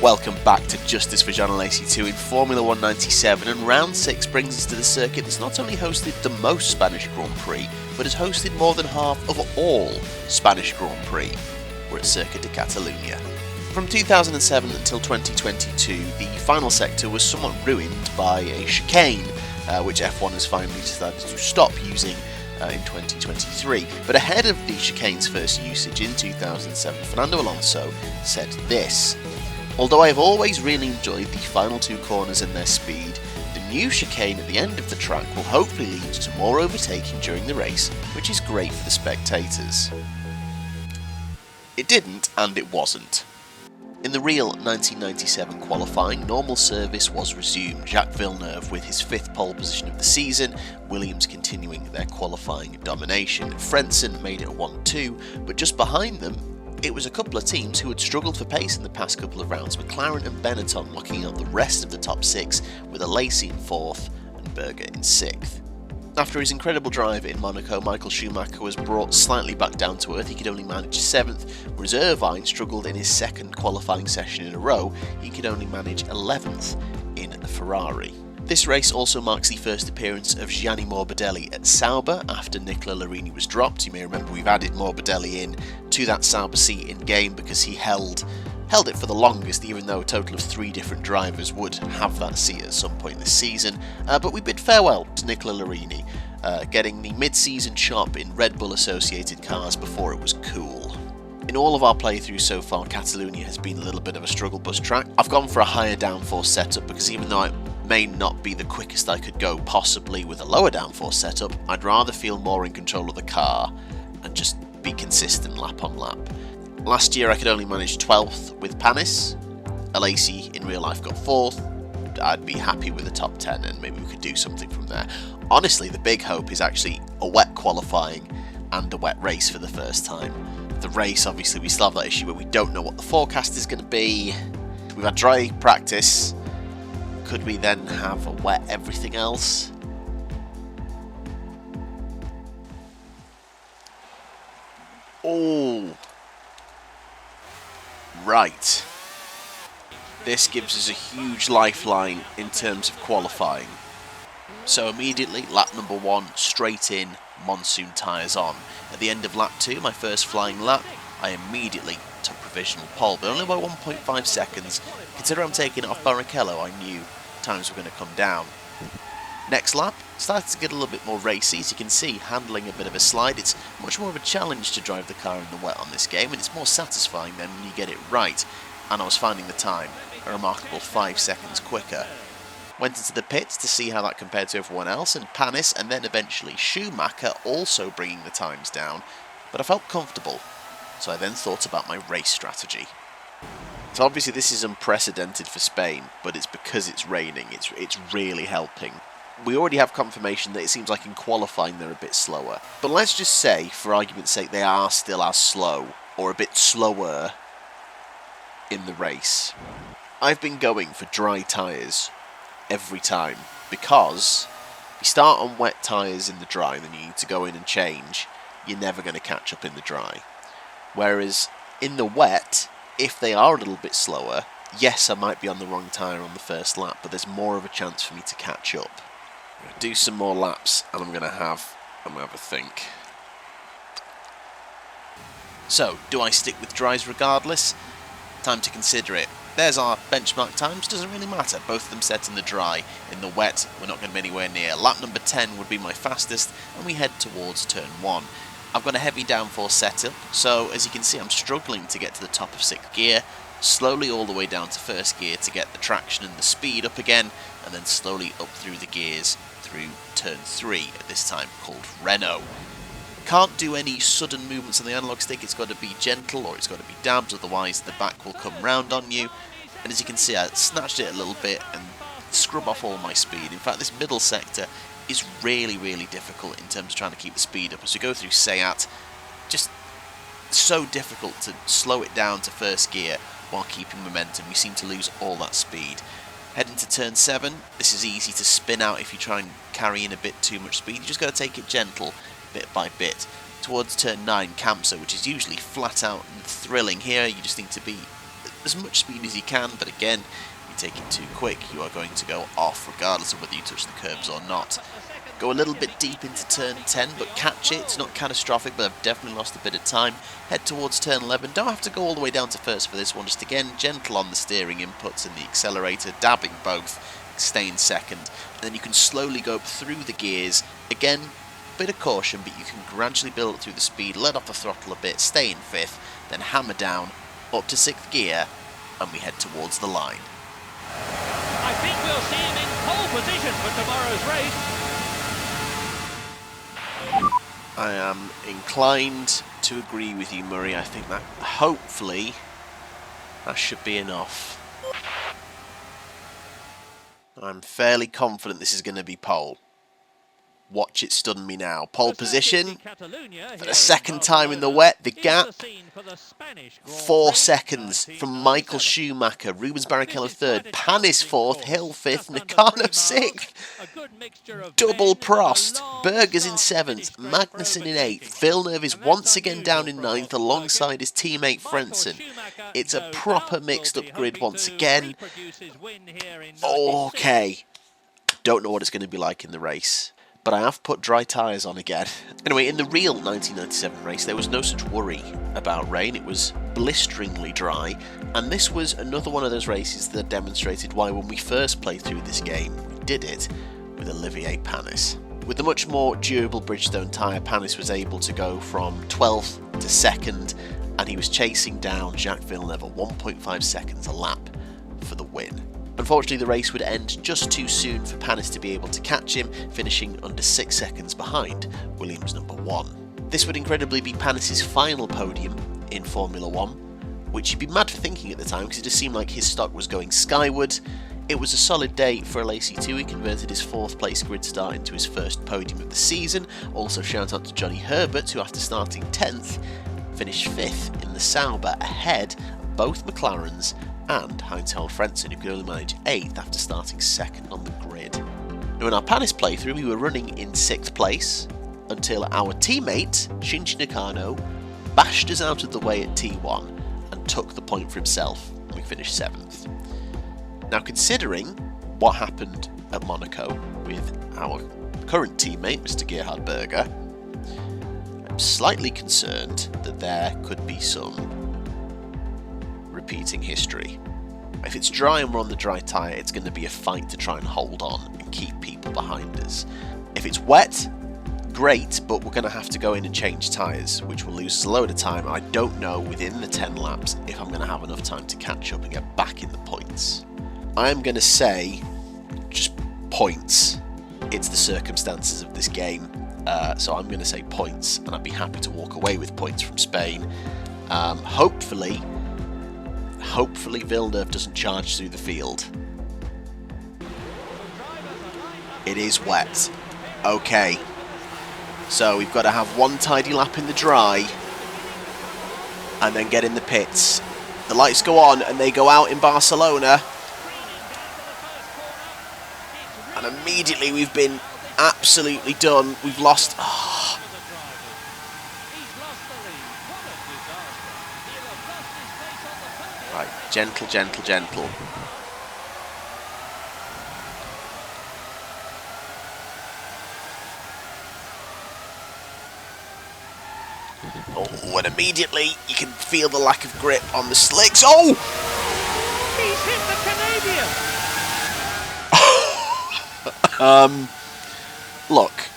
Welcome back to Justice for Jean Alesi 2 in Formula 197, and round 6 brings us to the circuit that's not only hosted the most Spanish Grand Prix, but has hosted more than half of all Spanish Grand Prix. We're at Circuit de Catalunya. From 2007 until 2022, the final sector was somewhat ruined by a chicane, which F1 has finally decided to stop using in 2023. But ahead of the chicane's first usage in 2007, Fernando Alonso said this: "Although I've always really enjoyed the final two corners and their speed, the new chicane at the end of the track will hopefully lead to more overtaking during the race, which is great for the spectators." It didn't, and it wasn't. In the real 1997 qualifying, normal service was resumed, Jacques Villeneuve with his 5th pole position of the season, Williams continuing their qualifying domination. Frentzen made it 1-2, but just behind them, it was a couple of teams who had struggled for pace in the past couple of rounds, McLaren and Benetton locking out the rest of the top 6, with Alesi in 4th and Berger in 6th. After his incredible drive in Monaco, Michael Schumacher was brought slightly back down to earth. He could only manage 7th, whereas Irvine struggled in his 2nd qualifying session in a row. He could only manage 11th in the Ferrari. This race also marks the first appearance of Gianni Morbidelli at Sauber after Nicola Larini was dropped. You may remember we've added Morbidelli in to that Sauber seat in game because he held it for the longest, even though a total of 3 different drivers would have that seat at some point this season. But we bid farewell to Nicola Larini, getting the mid-season chop in Red Bull associated cars before it was cool. In all of our playthroughs so far, Catalunya has been a little bit of a struggle bus track. I've gone for a higher downforce setup because even though it may not be the quickest I could go possibly with a lower downforce setup, I'd rather feel more in control of the car and just be consistent lap on lap. Last year I could only manage 12th with Panis. Alesi in real life got 4th. I'd be happy with the top 10 and maybe we could do something from there. Honestly, the big hope is actually a wet qualifying and a wet race for the first time. The race, obviously, we still have that issue where we don't know what the forecast is going to be. We've had dry practice. Could we then have a wet everything else? Oh, right. This gives us a huge lifeline in terms of qualifying. So immediately, lap number 1, straight in, monsoon tyres on. At the end of lap 2, my first flying lap, I immediately took provisional pole, but only by 1.5 seconds. Considering I'm taking it off Barrichello, I knew times were going to come down. Next lap, started to get a little bit more racy. As you can see, handling a bit of a slide. It's much more of a challenge to drive the car in the wet on this game, and it's more satisfying then when you get it right. And I was finding the time a remarkable 5 seconds quicker. Went into the pits to see how that compared to everyone else, and Panis and then eventually Schumacher also bringing the times down, but I felt comfortable, so I then thought about my race strategy. So obviously this is unprecedented for Spain, but it's because it's raining, it's really helping. We already have confirmation that it seems like in qualifying they're a bit slower, but let's just say, for argument's sake, they are still as slow, or a bit slower in the race. I've been going for dry tyres every time, because if you start on wet tyres in the dry and then you need to go in and change, you're never going to catch up in the dry. Whereas in the wet, if they are a little bit slower, yes, I might be on the wrong tyre on the first lap, but there's more of a chance for me to catch up. I'm going to do some more laps and I'm going to have a think. So, do I stick with dries regardless? Time to consider it. There's our benchmark times, doesn't really matter, both of them set in the dry. In the wet, we're not going to be anywhere near. Lap number 10 would be my fastest, and we head towards turn 1. I've got a heavy downforce setup, so as you can see I'm struggling to get to the top of 6th gear, slowly all the way down to 1st gear to get the traction and the speed up again, and then slowly up through the gears through turn 3, at this time called Renault. Can't do any sudden movements on the analog stick, it's got to be gentle or it's got to be dabs, otherwise the back will come round on you. And as you can see, I snatched it a little bit and scrub off all my speed. In fact, this middle sector is really, really difficult in terms of trying to keep the speed up. As we go through Seat, just so difficult to slow it down to 1st gear while keeping momentum. We seem to lose all that speed. Heading to turn 7, this is easy to spin out if you try and carry in a bit too much speed. You just got to take it gentle, bit by bit. Towards turn 9, Campso, which is usually flat out and thrilling. Here you just need to be as much speed as you can, but again, if you take it too quick, you are going to go off regardless of whether you touch the curbs or not. Go a little bit deep into turn 10, but catch it. It's not catastrophic, but I've definitely lost a bit of time. Head towards turn 11. Don't have to go all the way down to first for this one. Just again, gentle on the steering inputs and the accelerator, dabbing both, staying second. And then you can slowly go up through the gears. Again, bit of caution, but you can gradually build up through the speed, let off the throttle a bit, stay in fifth, then hammer down, up to sixth gear, and we head towards the line. I think we'll see him in pole position for tomorrow's race. I am inclined to agree with you, Murray. I think that hopefully that should be enough. I'm fairly confident this is going to be pole. Watch it stun me now. Pole position for the second time in the wet. The gap, 4 seconds from Michael Schumacher. Rubens Barrichello third. Panis fourth. Hill fifth. Nakano sixth. Double Prost. Berger's in seventh. Magnussen in eighth. Villeneuve is once again down in ninth alongside his teammate Frentzen. It's a proper mixed up grid once again. Okay. Don't know what it's going to be like in the race, but I have put dry tyres on again. Anyway, in the real 1997 race, there was no such worry about rain. It was blisteringly dry, and this was another one of those races that demonstrated why when we first played through this game, we did it with Olivier Panis. With the much more durable Bridgestone tyre, Panis was able to go from 12th to 2nd, and he was chasing down Jacques Villeneuve at 1.5 seconds a lap for the win. Unfortunately, the race would end just too soon for Panis to be able to catch him, finishing under 6 seconds behind Williams number 1. This would incredibly be Panis' final podium in Formula 1, which you'd be mad for thinking at the time because it just seemed like his stock was going skyward. It was a solid day for Alesi too. He converted his 4th place grid start into his first podium of the season. Also shout out to Johnny Herbert, who after starting 10th finished 5th in the Sauber, ahead of both McLarens and heinz-harald Frentzen, who could only manage 8th after starting 2nd on the grid. Now in our Panis playthrough, we were running in 6th place until our teammate, Shinji Nakano, bashed us out of the way at T1 and took the point for himself, and we finished 7th. Now considering what happened at Monaco with our current teammate, Mr. Gerhard Berger, I'm slightly concerned that there could be some repeating history. If it's dry and we're on the dry tyre, it's going to be a fight to try and hold on and keep people behind us. If it's wet, great, but we're going to have to go in and change tyres, which will lose us a load of time. I don't know within the 10 laps if I'm going to have enough time to catch up and get back in the points. I'm going to say just points. It's the circumstances of this game, so I'm going to say points, and I'd be happy to walk away with points from Spain. Hopefully Villeneuve doesn't charge through the field. It is wet. Okay. So we've got to have one tidy lap in the dry and then get in the pits. The lights go on and they go out in Barcelona. And immediately we've been absolutely done. We've lost... Oh. Right, gentle, gentle, gentle. Oh, and immediately you can feel the lack of grip on the slicks. Oh! He's hit the Canadian! Look,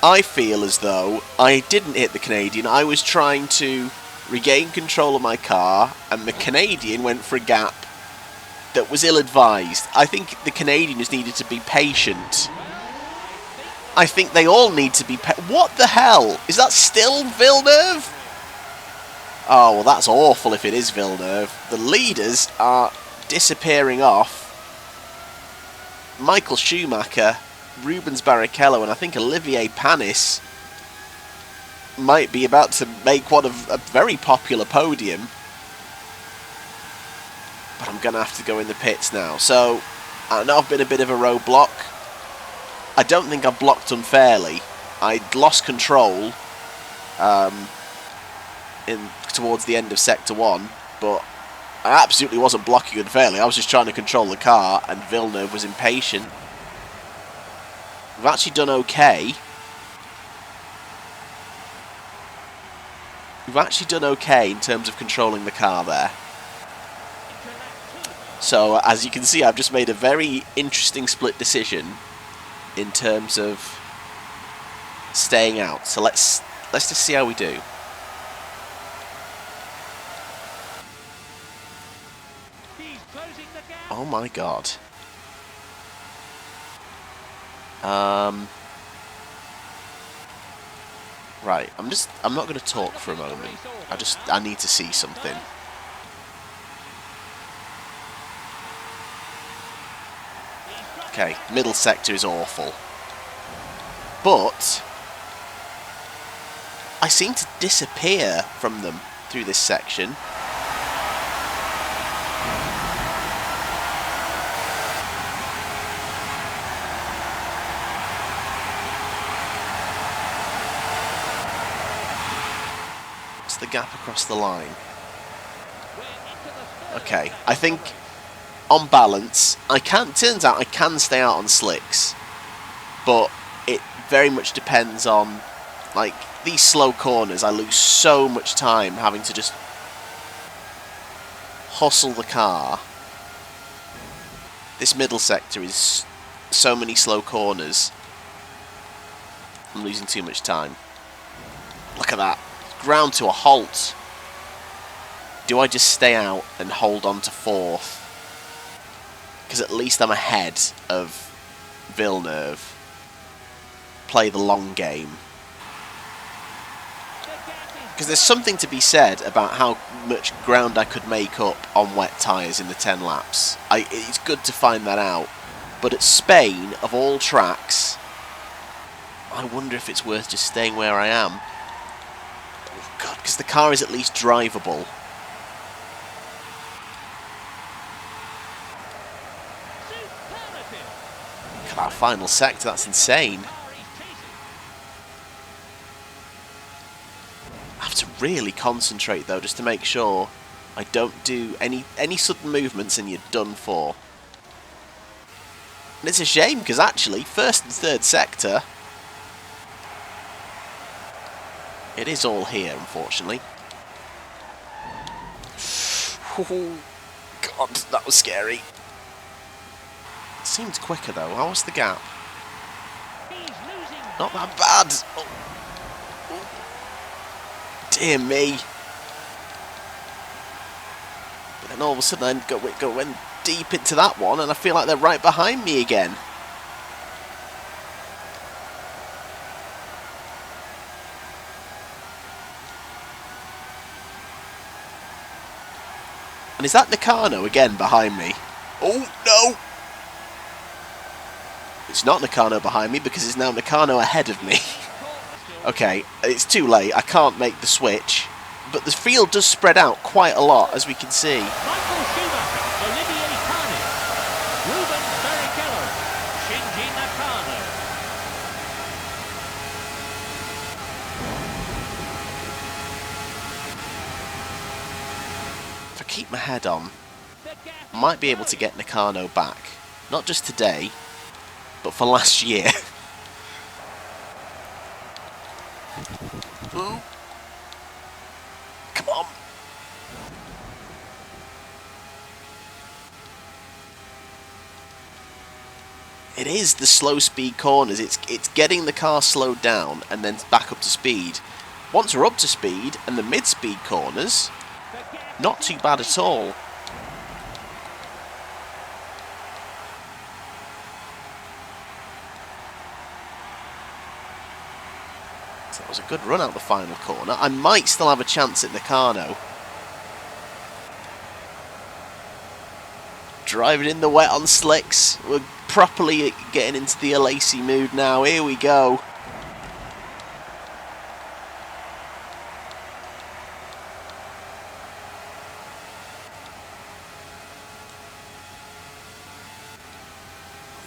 I feel as though I didn't hit the Canadian. I was trying to regain control of my car, and the Canadian went for a gap that was ill-advised. I think the Canadian just needed to be patient. I think they all need to be what the hell? Is that still Villeneuve? Oh, well, that's awful if it is Villeneuve. The leaders are disappearing off. Michael Schumacher, Rubens Barrichello, and I think Olivier Panis might be about to make one of a very popular podium. But I'm going to have to go in the pits now. So, I know I've been a bit of a roadblock. I don't think I've blocked unfairly. I lost control towards the end of Sector 1, but I absolutely wasn't blocking unfairly. I was just trying to control the car, and Villeneuve was impatient. We've actually done okay. We've actually done okay in terms of controlling the car there. So, as you can see, I've just made a very interesting split decision in terms of staying out. So let's just see how we do. Oh my god. Right, I'm not going to talk for a moment. I need to see something. Okay, middle sector is awful. But I seem to disappear from them through this section. What's the gap across the line? Okay, I think on balance, turns out I can stay out on slicks, but it very much depends on, like, these slow corners. I lose so much time having to just hustle the car. This middle sector is so many slow corners. I'm losing too much time. Look at that. Ground to a halt. Do I just stay out and hold on to fourth? Because at least I'm ahead of Villeneuve. Play the long game. Because there's something to be said about how much ground I could make up on wet tyres in the 10 laps. It's good to find that out. But at Spain, of all tracks, I wonder if it's worth just staying where I am. Oh God, because the car is at least drivable. Look at that final sector, that's insane. I have to really concentrate though, just to make sure I don't do any sudden movements and you're done for. And it's a shame, because actually, first and third sector, it is all here, unfortunately. Oh, God, that was scary. It seemed quicker though. How was the gap? Not that bad. Oh. Dear me. But then all of a sudden I went deep into that one, and I feel like they're right behind me again. And is that Nakano again behind me? Oh, no! It's not Nakano behind me, because it's now Nakano ahead of me. Okay, it's too late. I can't make the switch. But the field does spread out quite a lot, as we can see. Michael Schumacher, Olivier Panis, Ruben Barrichello, Shinji Nakano. If I keep my head on, I might be able to get Nakano back. Not just today, but for last year. Ooh. Come on. It is the slow speed corners. It's getting the car slowed down and then back up to speed. Once we're up to speed and the mid speed corners, not too bad at all. So that was a good run out the final corner. I might still have a chance at Nakano. Driving in the wet on slicks. We're properly getting into the Alesi mood now. Here we go.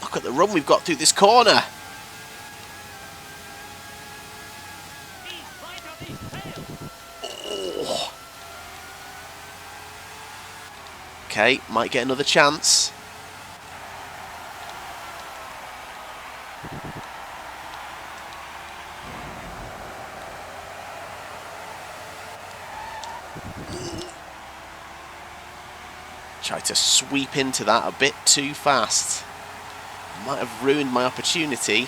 Look at the run we've got through this corner. Okay, might get another chance. Tried to sweep into that a bit too fast. Might have ruined my opportunity.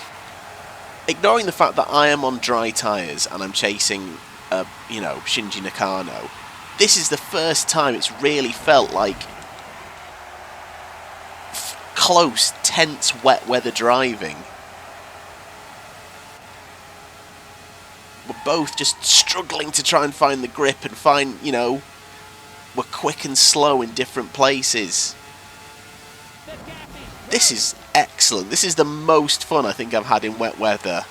Ignoring the fact that I am on dry tyres and I'm chasing, Shinji Nakano, this is the first time it's really felt like close, tense, wet weather driving. We're both just struggling to try and find the grip and find, we're quick and slow in different places. This is excellent. This is the most fun I think I've had in wet weather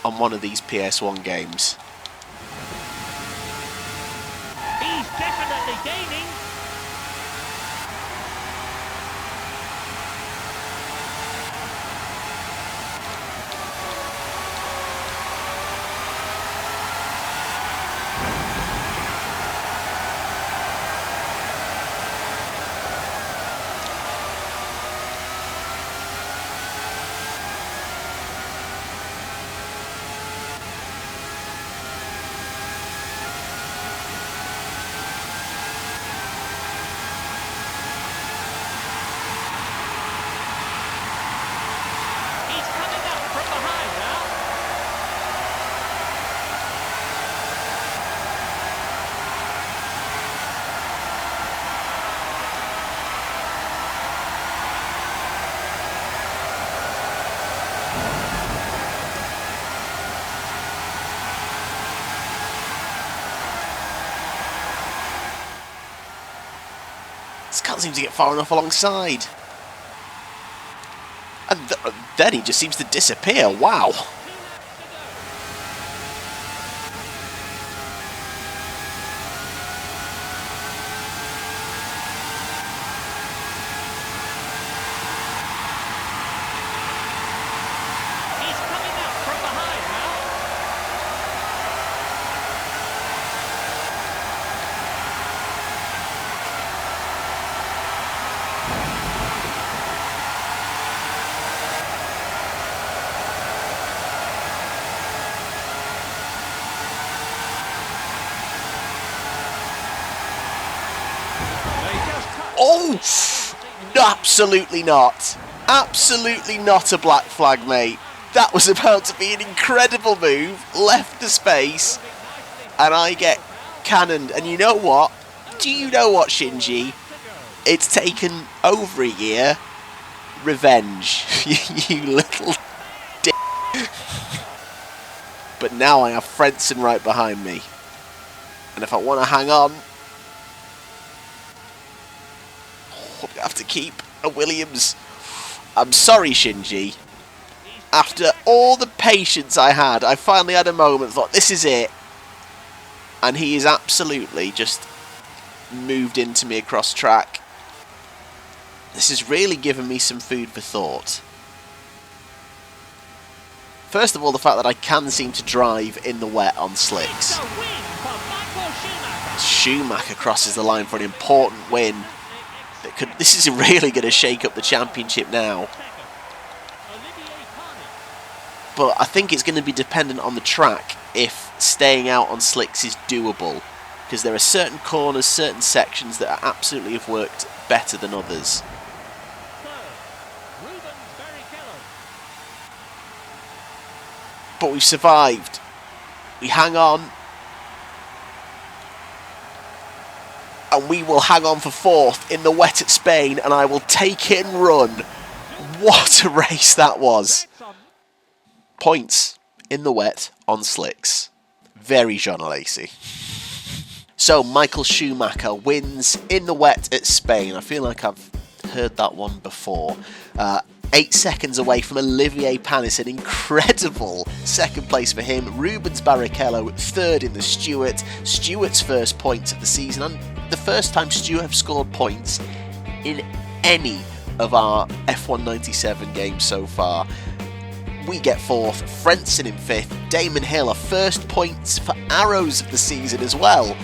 on one of these PS1 games. He's definitely gaining. Can't seem to get far enough alongside. And then he just seems to disappear. Wow. He's coming up from behind now. Oh! No, absolutely not. Absolutely not a black flag, mate. That was about to be an incredible move. Left the space. And I get cannoned. And you know what? Do you know what, Shinji? It's taken over a year. Revenge. You little dick. But now I have Frentzen right behind me. And if I want to hang on, I have to keep a Williams. I'm sorry, Shinji. After all the patience I had, I finally had a moment, thought this is it. And he is absolutely just moved into me across track. This has really given me some food for thought. First of all, the fact that I can seem to drive in the wet on slicks. Schumacher crosses the line for an important win. This is really going to shake up the championship now. But I think it's going to be dependent on the track if staying out on slicks is doable. Because there are certain corners, certain sections that are absolutely have worked better than others. But we've survived. We hang on. And we will hang on for fourth in the wet at Spain, and I will take it and run. What a race that was. Points in the wet on slicks. Very Jean Alesi. So Michael Schumacher wins in the wet at Spain. I feel like I've heard that one before. 8 seconds away from Olivier Panis, an incredible second place for him. Rubens Barrichello third in the Stewart. Stewart's first points of the season, and the first time Stewart have scored points in any of our F197 games so far. We get fourth, Frentzen in fifth, Damon Hill, our first points for arrows of the season as well.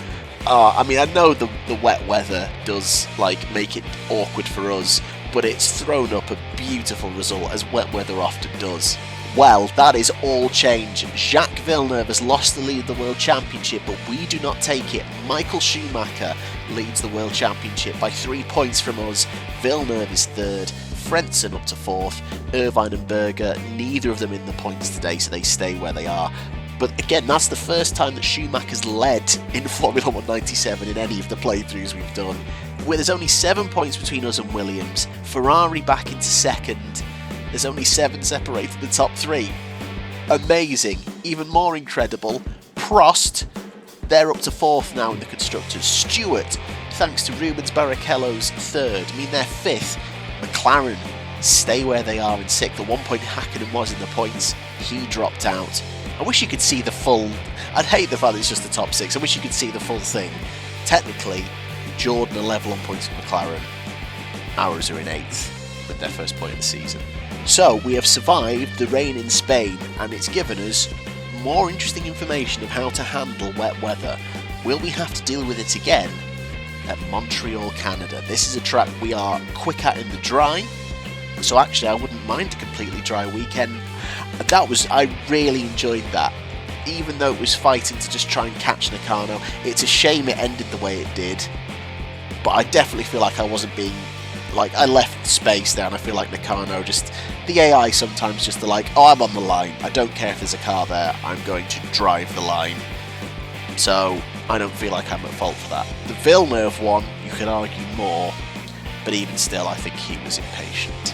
I mean, I know the wet weather does like make it awkward for us, but it's thrown up a beautiful result, as wet weather often does. Well, that is all change. Jacques Villeneuve has lost the lead of the World Championship, but we do not take it. Michael Schumacher leads the World Championship by 3 points from us. Villeneuve is third, Frentzen up to fourth, Irvine and Berger, neither of them in the points today, so they stay where they are. But again, that's the first time that Schumacher's led in Formula 197 in any of the playthroughs we've done. Where there's only 7 points between us and Williams, Ferrari back into second, there's only 7 separating the top 3. Amazing. Even more incredible, Prost, they're up to 4th now in the Constructors. Stewart, thanks to Rubens Barrichello's 3rd, I mean they're 5th. McLaren stay where they are in 6th. At one point Hakkinen was in the points, he dropped out. I wish you could see the full... I'd hate the fact that it's just the top 6. I wish you could see the full thing. Technically, Jordan are level on points with McLaren. Ours are in 8th with their first point of the season. So, we have survived the rain in Spain, and it's given us more interesting information of how to handle wet weather. Will we have to deal with it again at Montreal, Canada? This is a track we are quick at in the dry, so actually I wouldn't mind a completely dry weekend. I really enjoyed that. Even though it was fighting to just try and catch Nakano, it's a shame it ended the way it did. But I definitely feel like I wasn't being... Like, I left space there, and I feel like Nakano just... The AI sometimes just are like, oh, I'm on the line. I don't care if there's a car there. I'm going to drive the line. So, I don't feel like I'm at fault for that. The Villeneuve one, you could argue more. But even still, I think he was impatient.